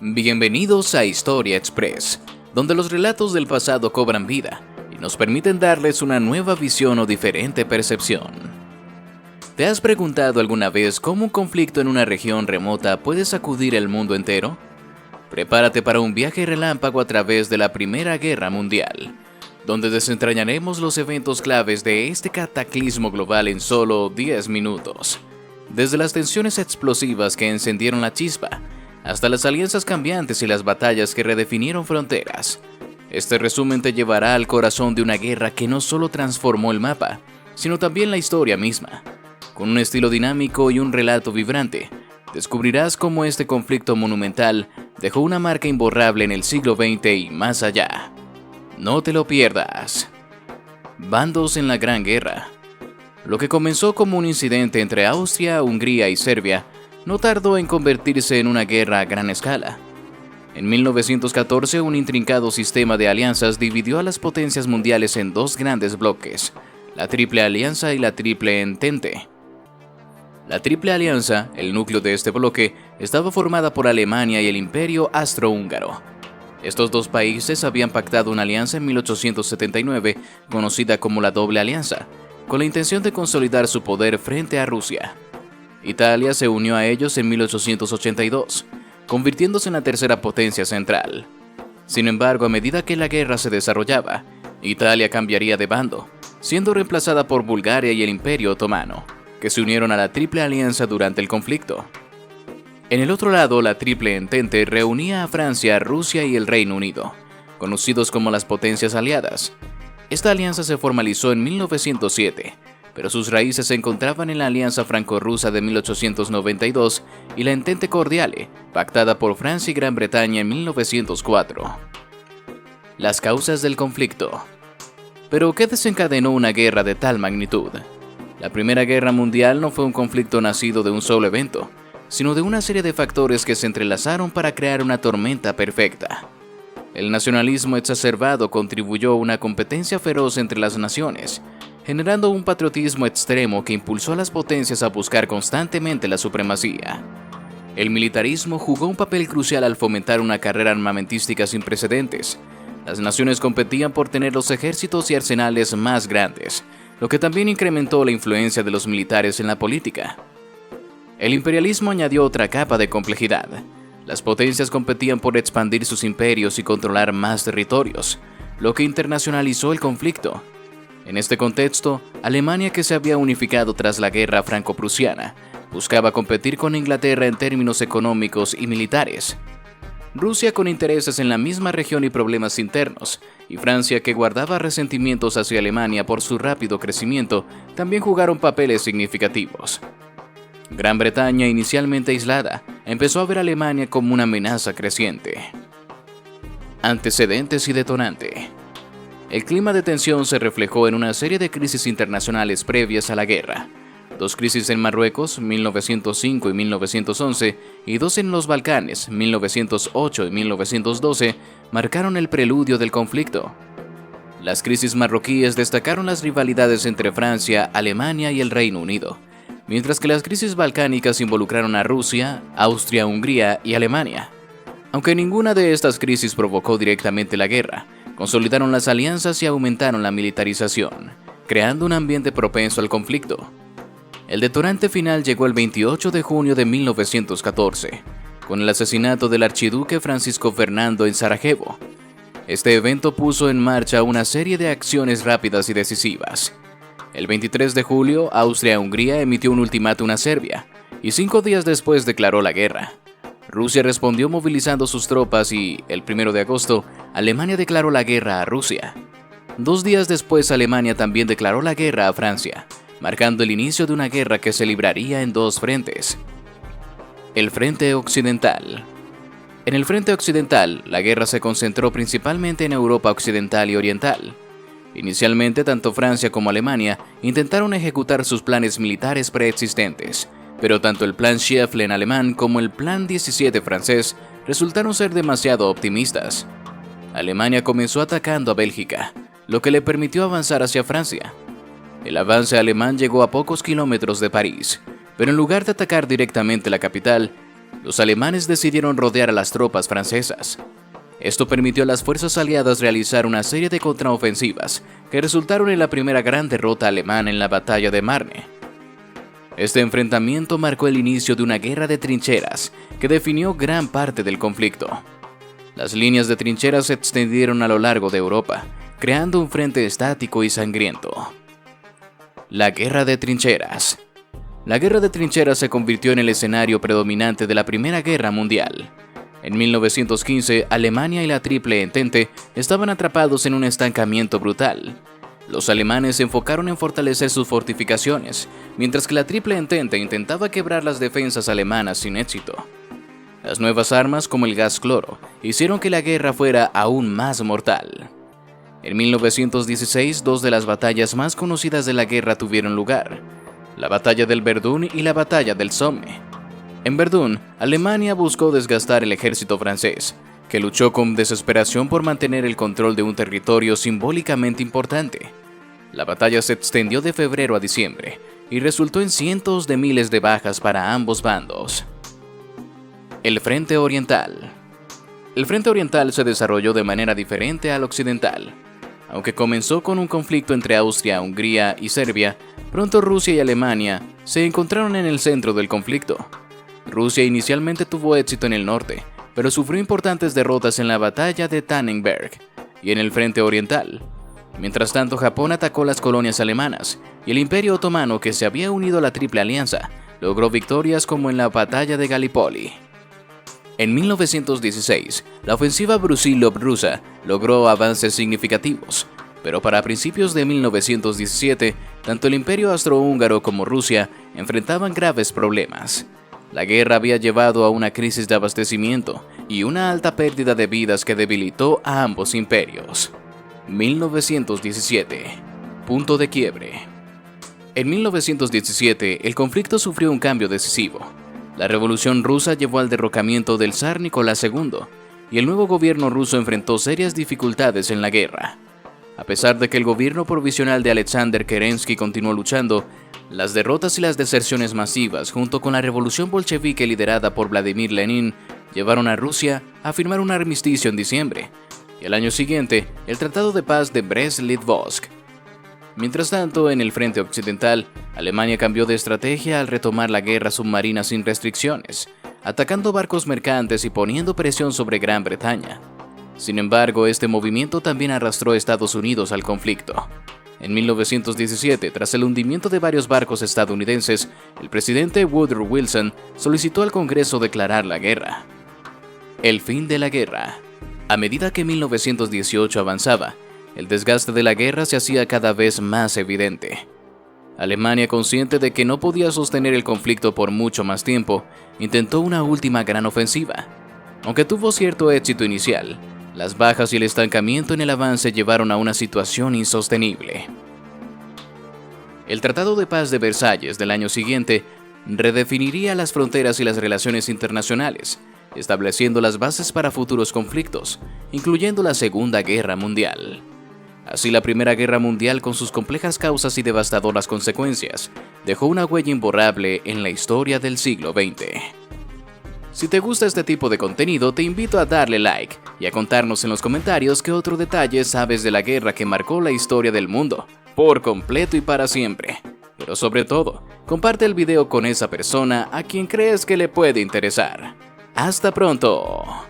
Bienvenidos a Historia Express, donde los relatos del pasado cobran vida y nos permiten darles una nueva visión o diferente percepción. ¿Te has preguntado alguna vez cómo un conflicto en una región remota puede sacudir el mundo entero? Prepárate para un viaje relámpago a través de la Primera Guerra Mundial, donde desentrañaremos los eventos claves de este cataclismo global en solo 10 minutos. Desde las tensiones explosivas que encendieron la chispa, hasta las alianzas cambiantes y las batallas que redefinieron fronteras. Este resumen te llevará al corazón de una guerra que no solo transformó el mapa, sino también la historia misma. Con un estilo dinámico y un relato vibrante, descubrirás cómo este conflicto monumental dejó una marca imborrable en el siglo XX y más allá. No te lo pierdas. Bandos en la Gran Guerra. Lo que comenzó como un incidente entre Austria, Hungría y Serbia no tardó en convertirse en una guerra a gran escala. En 1914, un intrincado sistema de alianzas dividió a las potencias mundiales en dos grandes bloques, la Triple Alianza y la Triple Entente. La Triple Alianza, el núcleo de este bloque, estaba formada por Alemania y el Imperio Austrohúngaro. Estos dos países habían pactado una alianza en 1879, conocida como la Doble Alianza, con la intención de consolidar su poder frente a Rusia. Italia se unió a ellos en 1882, convirtiéndose en la tercera potencia central. Sin embargo, a medida que la guerra se desarrollaba, Italia cambiaría de bando, siendo reemplazada por Bulgaria y el Imperio Otomano, que se unieron a la Triple Alianza durante el conflicto. En el otro lado, la Triple Entente reunía a Francia, Rusia y el Reino Unido, conocidos como las potencias aliadas. Esta alianza se formalizó en 1907, pero sus raíces se encontraban en la Alianza Franco-Rusa de 1892 y la Entente Cordiale, pactada por Francia y Gran Bretaña en 1904. Las causas del conflicto. ¿Pero qué desencadenó una guerra de tal magnitud? La Primera Guerra Mundial no fue un conflicto nacido de un solo evento, sino de una serie de factores que se entrelazaron para crear una tormenta perfecta. El nacionalismo exacerbado contribuyó a una competencia feroz entre las naciones, generando un patriotismo extremo que impulsó a las potencias a buscar constantemente la supremacía. El militarismo jugó un papel crucial al fomentar una carrera armamentística sin precedentes. Las naciones competían por tener los ejércitos y arsenales más grandes, lo que también incrementó la influencia de los militares en la política. El imperialismo añadió otra capa de complejidad. Las potencias competían por expandir sus imperios y controlar más territorios, lo que internacionalizó el conflicto. En este contexto, Alemania, que se había unificado tras la guerra franco-prusiana, buscaba competir con Inglaterra en términos económicos y militares. Rusia, con intereses en la misma región y problemas internos, y Francia, que guardaba resentimientos hacia Alemania por su rápido crecimiento, también jugaron papeles significativos. Gran Bretaña, inicialmente aislada, empezó a ver a Alemania como una amenaza creciente. Antecedentes y detonante. El clima de tensión se reflejó en una serie de crisis internacionales previas a la guerra. Dos crisis en Marruecos, 1905 y 1911, y dos en los Balcanes, 1908 y 1912, marcaron el preludio del conflicto. Las crisis marroquíes destacaron las rivalidades entre Francia, Alemania y el Reino Unido, mientras que las crisis balcánicas involucraron a Rusia, Austria, Hungría y Alemania. Aunque ninguna de estas crisis provocó directamente la guerra, consolidaron las alianzas y aumentaron la militarización, creando un ambiente propenso al conflicto. El detonante final llegó el 28 de junio de 1914, con el asesinato del archiduque Francisco Fernando en Sarajevo. Este evento puso en marcha una serie de acciones rápidas y decisivas. El 23 de julio, Austria-Hungría emitió un ultimátum a Serbia, y 5 días después declaró la guerra. Rusia respondió movilizando sus tropas y, el 1 de agosto, Alemania declaró la guerra a Rusia. 2 días después, Alemania también declaró la guerra a Francia, marcando el inicio de una guerra que se libraría en dos frentes. El Frente Occidental. En el Frente Occidental, la guerra se concentró principalmente en Europa Occidental y Oriental. Inicialmente, tanto Francia como Alemania intentaron ejecutar sus planes militares preexistentes, pero tanto el Plan Schieffelin alemán como el Plan 17 francés resultaron ser demasiado optimistas. Alemania comenzó atacando a Bélgica, lo que le permitió avanzar hacia Francia. El avance alemán llegó a pocos kilómetros de París, pero en lugar de atacar directamente la capital, los alemanes decidieron rodear a las tropas francesas. Esto permitió a las fuerzas aliadas realizar una serie de contraofensivas que resultaron en la primera gran derrota alemana en la batalla de Marne. Este enfrentamiento marcó el inicio de una guerra de trincheras que definió gran parte del conflicto. Las líneas de trincheras se extendieron a lo largo de Europa, creando un frente estático y sangriento. La Guerra de Trincheras. La Guerra de Trincheras se convirtió en el escenario predominante de la Primera Guerra Mundial. En 1915, Alemania y la Triple Entente estaban atrapados en un estancamiento brutal. Los alemanes se enfocaron en fortalecer sus fortificaciones, mientras que la Triple Entente intentaba quebrar las defensas alemanas sin éxito. Las nuevas armas, como el gas cloro, hicieron que la guerra fuera aún más mortal. En 1916, dos de las batallas más conocidas de la guerra tuvieron lugar: la Batalla del Verdún y la Batalla del Somme. En Verdún, Alemania buscó desgastar el ejército francés, que luchó con desesperación por mantener el control de un territorio simbólicamente importante. La batalla se extendió de febrero a diciembre y resultó en cientos de miles de bajas para ambos bandos. El Frente Oriental. El Frente Oriental se desarrolló de manera diferente al occidental. Aunque comenzó con un conflicto entre Austria, Hungría y Serbia, pronto Rusia y Alemania se encontraron en el centro del conflicto. Rusia inicialmente tuvo éxito en el norte, pero sufrió importantes derrotas en la batalla de Tannenberg y en el Frente Oriental. Mientras tanto, Japón atacó las colonias alemanas, y el Imperio Otomano, que se había unido a la Triple Alianza, logró victorias como en la batalla de Gallipoli. En 1916, la ofensiva Brusilov rusa logró avances significativos, pero para principios de 1917, tanto el Imperio Austrohúngaro como Rusia enfrentaban graves problemas. La guerra había llevado a una crisis de abastecimiento y una alta pérdida de vidas que debilitó a ambos imperios. 1917. Punto de quiebre. En 1917, el conflicto sufrió un cambio decisivo. La Revolución Rusa llevó al derrocamiento del zar Nicolás II, y el nuevo gobierno ruso enfrentó serias dificultades en la guerra. A pesar de que el gobierno provisional de Alexander Kerensky continuó luchando, las derrotas y las deserciones masivas, junto con la revolución bolchevique liderada por Vladimir Lenin, llevaron a Rusia a firmar un armisticio en diciembre, y al año siguiente, el Tratado de Paz de Brest-Litovsk. Mientras tanto, en el frente occidental, Alemania cambió de estrategia al retomar la guerra submarina sin restricciones, atacando barcos mercantes y poniendo presión sobre Gran Bretaña. Sin embargo, este movimiento también arrastró a Estados Unidos al conflicto. En 1917, tras el hundimiento de varios barcos estadounidenses, el presidente Woodrow Wilson solicitó al Congreso declarar la guerra. El fin de la guerra. A medida que 1918 avanzaba, el desgaste de la guerra se hacía cada vez más evidente. Alemania, consciente de que no podía sostener el conflicto por mucho más tiempo, intentó una última gran ofensiva. Aunque tuvo cierto éxito inicial, las bajas y el estancamiento en el avance llevaron a una situación insostenible. El Tratado de Paz de Versalles del año siguiente redefiniría las fronteras y las relaciones internacionales, estableciendo las bases para futuros conflictos, incluyendo la Segunda Guerra Mundial. Así, la Primera Guerra Mundial, con sus complejas causas y devastadoras consecuencias, dejó una huella imborrable en la historia del siglo XX. Si te gusta este tipo de contenido, te invito a darle like y a contarnos en los comentarios qué otro detalle sabes de la guerra que marcó la historia del mundo, por completo y para siempre. Pero sobre todo, comparte el video con esa persona a quien crees que le puede interesar. ¡Hasta pronto!